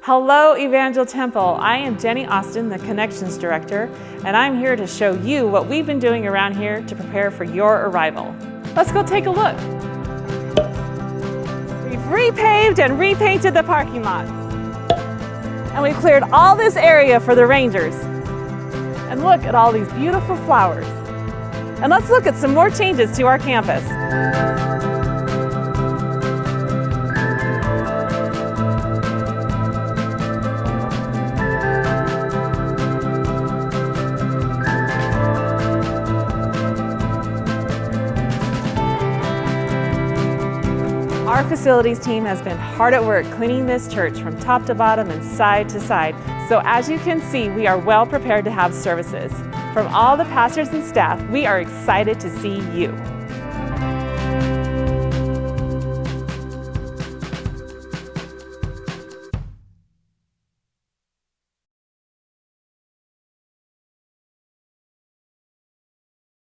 Hello, Evangel Temple. I am Jenny Austin, the Connections Director, and I'm here to show you what we've been doing around here to prepare for your arrival. Let's go take a look. We've repaved and repainted the parking lot. And we've cleared all this area for the Rangers. And look at all these beautiful flowers. And let's look at some more changes to our campus. Our facilities team has been hard at work cleaning this church from top to bottom and side to side. So as you can see, we are well prepared to have services. From all the pastors and staff, we are excited to see you.